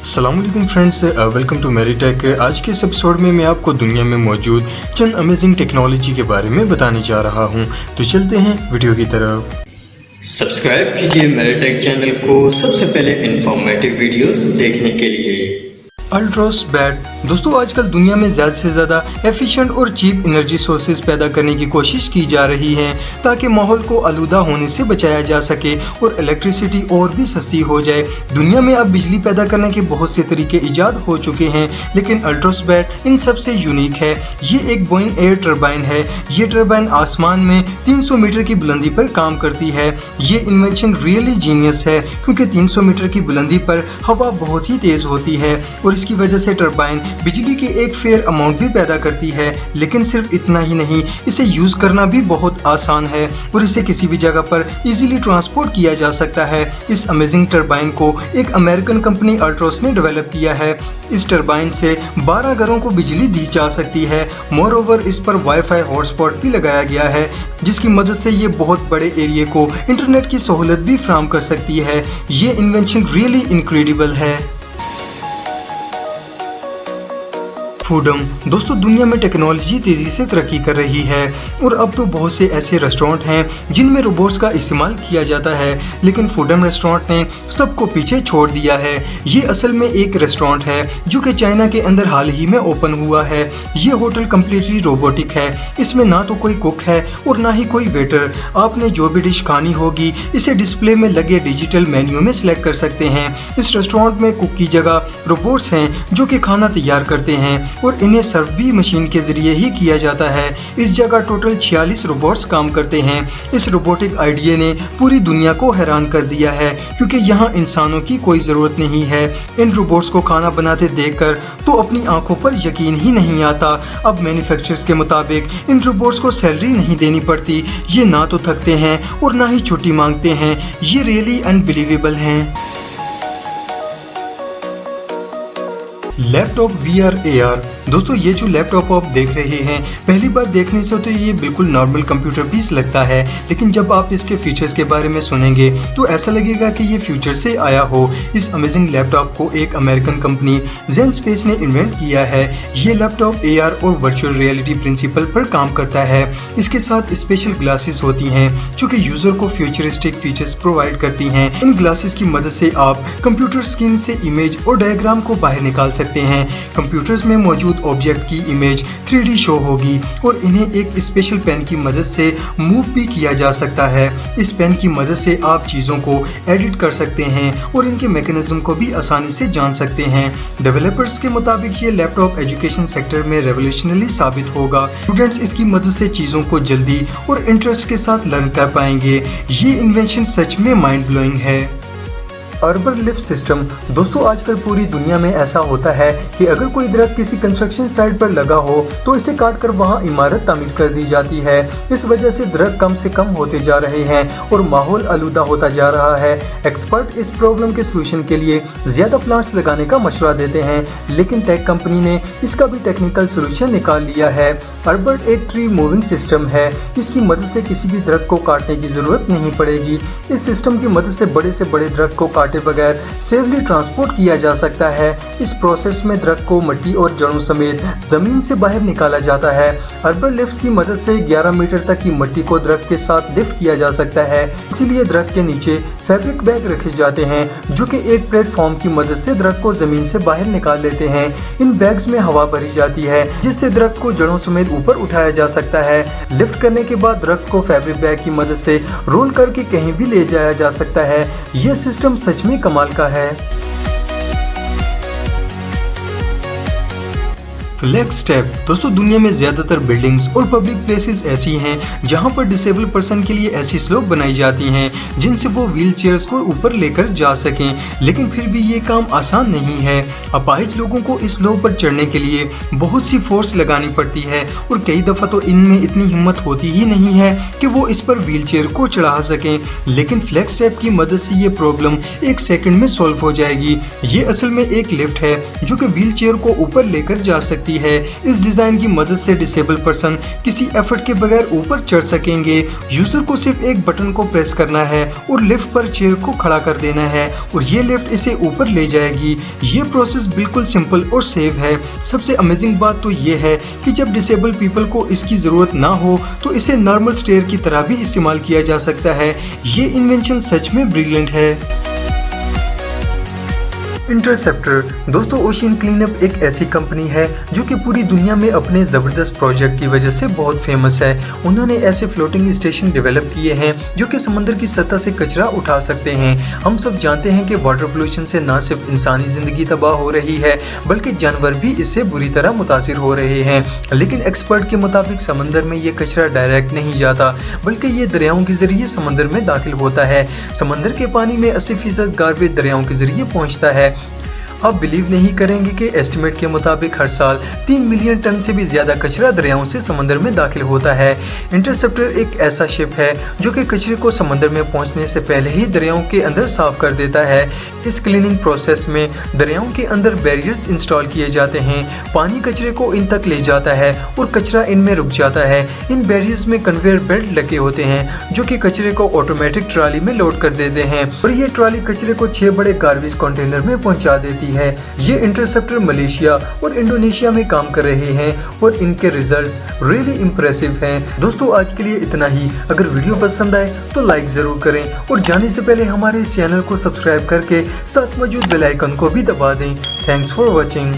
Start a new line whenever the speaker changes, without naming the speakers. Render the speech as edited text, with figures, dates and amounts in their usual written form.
अस्सलाम वालेकुम friends, welcome to मेरीटेक। आज के इस एपिसोड में मैं आपको दुनिया में मौजूद चंद अमेजिंग टेक्नोलॉजी के बारे में बताने जा रहा हूं। तो चलते हैं वीडियो की तरफ।
सब्सक्राइब कीजिए मेरीटेक चैनल को सबसे पहले इंफॉर्मेटिव वीडियोस देखने के लिए।
अल्ट्रोस बैट दोस्तों, आजकल दुनिया में ज़्यादा से ज़्यादा एफिशिएंट और चीप एनर्जी सोर्सेज पैदा करने की कोशिश की जा रही है ताकि माहौल को आलूदा होने से बचाया जा सके और इलेक्ट्रिसिटी और भी सस्ती हो जाए। दुनिया में अब बिजली पैदा करने के बहुत से तरीके इजाद हो चुके हैं, लेकिन अल्ट्रोस बैट इन सबसे यूनिक है। ये एक बोइंग एयर टर्बाइन है। ये टर्बाइन आसमान में 300 मीटर की बुलंदी पर काम करती है। ये इन्वेंशन रियली जीनियस है क्योंकि 300 मीटर की बुलंदी पर हवा बहुत ही तेज होती है और इसकी वजह से टरबाइन बिजली के एक फेयर अमाउंट भी पैदा करती है। लेकिन सिर्फ इतना ही नहीं, इसे यूज करना भी बहुत आसान है और इसे किसी भी जगह पर इजीली ट्रांसपोर्ट किया जा सकता है। इस अमेजिंग टरबाइन को एक अमेरिकन कंपनी अल्ट्रोस ने डेवलप किया है। इस टरबाइन से 12 घरों को बिजली दी जा सकती है। मोर ओवर इस पर वाईफाई हॉटस्पॉट भी लगाया गया है, जिसकी मदद से ये बहुत बड़े एरिया को इंटरनेट की सहूलत भी फराहम कर सकती है। ये इन्वेंशन रियली इनक्रेडिबल है। फूडम दोस्तों, दुनिया में टेक्नोलॉजी तेजी से तरक्की कर रही है और अब तो बहुत से ऐसे रेस्टोरेंट हैं जिनमें रोबोट्स का इस्तेमाल किया जाता है, लेकिन फूडम रेस्टोरेंट ने सबको पीछे छोड़ दिया है। ये असल में एक रेस्टोरेंट है जो कि चाइना के अंदर हाल ही में ओपन हुआ है। ये होटल कम्प्लीटली रोबोटिक है। इसमें ना तो कोई कुक है और ना ही कोई वेटर। आपने जो भी डिश खानी होगी इसे डिस्प्ले में लगे डिजिटल मेन्यू में सिलेक्ट कर सकते हैं। इस रेस्टोरेंट में कुक की जगह रोबोट्स हैं जो कि खाना तैयार करते हैं और इन्हें सर्व भी मशीन के जरिए ही किया जाता है। इस जगह टोटल 46 रोबोट्स काम करते हैं। इस रोबोटिक आइडिया ने पूरी दुनिया को हैरान कर दिया है क्योंकि यहाँ इंसानों की कोई जरूरत नहीं है। इन रोबोट्स को खाना बनाते देखकर तो अपनी आंखों पर यकीन ही नहीं आता। अब मैन्युफैक्चरर्स के मुताबिक इन रोबोट्स को सैलरी नहीं देनी पड़ती। ये ना तो थकते हैं और ना ही छुट्टी मांगते हैं। ये रियली अनबिलीवेबल हैं। लैपटॉप VR AR दोस्तों, ये जो लैपटॉप आप देख रहे हैं पहली बार देखने से तो ये बिल्कुल नॉर्मल कंप्यूटर पीस लगता है, लेकिन जब आप इसके फीचर्स के बारे में सुनेंगे तो ऐसा लगेगा कि ये फ्यूचर से आया हो। इस अमेजिंग लैपटॉप को एक अमेरिकन कंपनी जेन स्पेस ने इन्वेंट किया है। ये लैपटॉप AR और वर्चुअल रियलिटी प्रिंसिपल पर काम करता है। इसके साथ स्पेशल ग्लासेस होती हैं जो कि यूजर को फ्यूचरिस्टिक फीचर्स प्रोवाइड करती हैं। इन ग्लासेस की मदद से आप कंप्यूटर स्क्रीन से इमेज और डायग्राम को बाहर निकाल सकते हैं। कंप्यूटर्स में मौजूद ऑब्जेक्ट की इमेज 3D शो होगी और इन्हें एक स्पेशल पेन की मदद से मूव भी किया जा सकता है। इस पेन की मदद से आप चीजों को एडिट कर सकते हैं और इनके मैकेनिज्म को भी आसानी से जान सकते हैं। डेवलपर्स के मुताबिक ये लैपटॉप एजुकेशन सेक्टर में रेवोल्यूशनरी साबित होगा। स्टूडेंट्स इसकी मदद से चीजों को जल्दी और इंटरेस्ट के साथ लर्न कर पाएंगे। ये इन्वेंशन सच में माइंड ब्लोइंग है। अर्बन लिफ्ट सिस्टम दोस्तों, आजकल पूरी दुनिया में ऐसा होता है कि अगर कोई दरख्त किसी कंस्ट्रक्शन साइट पर लगा हो तो इसे काट कर वहाँ इमारत तामीर कर दी जाती है। इस वजह से दरख्त कम से कम होते जा रहे हैं और माहौल आलूदा होता जा रहा है। एक्सपर्ट इस प्रॉब्लम के सोल्यूशन के लिए ज्यादा प्लांट्स लगाने का मशवरा देते हैं, लेकिन टेक कंपनी ने इसका भी टेक्निकल सोल्यूशन निकाल लिया है। अर्बन एक ट्री मूविंग सिस्टम है। इसकी मदद से किसी भी दरख्त को काटने की जरूरत नहीं पड़ेगी। इस सिस्टम की मदद से बड़े दरख्त को काटे बगैर सेफली ट्रांसपोर्ट किया जा सकता है। इस प्रोसेस में दरख्त को मिट्टी और जड़ों समेत जमीन से बाहर निकाला जाता है। अर्बन लिफ्ट की मदद से 11 मीटर तक की मिट्टी को दरख्त के साथ लिफ्ट किया जा सकता है। इसीलिए दरख्त के नीचे फैब्रिक बैग रखे जाते हैं जो कि एक प्लेटफॉर्म की मदद से दरख्त को जमीन से बाहर निकाल लेते हैं। इन बैग्स में हवा भरी जाती है जिससे दरख्त को जड़ों समेत ऊपर उठाया जा सकता है। लिफ्ट करने के बाद दरख्त को फैब्रिक बैग की मदद से रोल करके कहीं भी ले जाया जा सकता है। यह सिस्टम सच में कमाल का है। फ्लेक्स स्टेप दोस्तों, दुनिया में ज्यादातर बिल्डिंग्स और पब्लिक प्लेसेस ऐसी हैं जहां पर डिसेबल पर्सन के लिए ऐसी स्लोप बनाई जाती हैं जिनसे वो व्हील चेयर्स को ऊपर लेकर जा सकें, लेकिन फिर भी ये काम आसान नहीं है। अपाहिज लोगों को इस स्लोप पर चढ़ने के लिए बहुत सी फोर्स लगानी पड़ती है और कई दफा तो इनमें इतनी हिम्मत होती ही नहीं है कि वो इस पर व्हील चेयर को चढ़ा सकें। लेकिन फ्लेक्स स्टेप की मदद से ये प्रॉब्लम 1 सेकंड में सॉल्व हो जाएगी। ये असल में एक लिफ्ट है जो कि व्हील चेयर को ऊपर लेकर जा सकती दी है। इस डिजाइन की मदद से डिसेबल पर्सन किसी एफर्ट के बगैर ऊपर चढ़ सकेंगे। यूजर को सिर्फ एक बटन को प्रेस करना है और लिफ्ट पर चेयर को खड़ा कर देना है और ये लिफ्ट इसे ऊपर ले जाएगी। ये प्रोसेस बिल्कुल सिंपल और सेफ है। सबसे अमेजिंग बात तो ये है कि जब डिसेबल पीपल को इसकी जरूरत ना हो तो इसे नॉर्मल स्टेयर की तरह भी इस्तेमाल किया जा सकता है। ये इन्वेंशन सच में ब्रिलियंट है। इंटरसेप्टर दोस्तों, ओशियन क्लीनअप एक ऐसी कंपनी है जो कि पूरी दुनिया में अपने ज़बरदस्त प्रोजेक्ट की वजह से बहुत फेमस है। उन्होंने ऐसे फ्लोटिंग स्टेशन डेवलप किए हैं जो कि समंदर की सतह से कचरा उठा सकते हैं। हम सब जानते हैं कि वाटर पोल्यूशन से न सिर्फ इंसानी ज़िंदगी तबाह हो रही है बल्कि जानवर भी इससे बुरी तरह मुतासिर हो रहे हैं। लेकिन एक्सपर्ट के मुताबिक समंदर में ये कचरा डायरेक्ट नहीं जाता बल्कि ये दरियाओं के जरिए समंदर में दाखिल होता है। समंदर के पानी में 80% गार्बेज दरियाओं के जरिए पहुँचता है। आप बिलीव नहीं करेंगे कि एस्टिमेट के मुताबिक हर साल 3 मिलियन टन से भी ज्यादा कचरा दरियाओं से समंदर में दाखिल होता है। इंटरसेप्टर एक ऐसा शिप है जो कि कचरे को समंदर में पहुंचने से पहले ही दरियाओं के अंदर साफ कर देता है। इस क्लीनिंग प्रोसेस में दरियाओं के अंदर बैरियर्स इंस्टॉल किए जाते हैं। पानी कचरे को इन तक ले जाता है और कचरा इनमें रुक जाता है। इन बैरियर्स में कन्वेयर बेल्ट लगे होते हैं जो कि कचरे को ऑटोमेटिक ट्रॉली में लोड कर देते हैं और ये ट्रॉली कचरे को 6 बड़े गार्बेज कंटेनर में पहुंचा देती है। ये इंटरसेप्टर मलेशिया और इंडोनेशिया में काम कर रहे हैं और इनके रिजल्ट्स रियली इंप्रेसिव हैं। दोस्तों, आज के लिए इतना ही। अगर वीडियो पसंद आए तो लाइक जरूर करें और जाने से पहले हमारे इस चैनल को सब्सक्राइब करके साथ मौजूद बेल आइकन को भी दबा दें। Thanks for watching.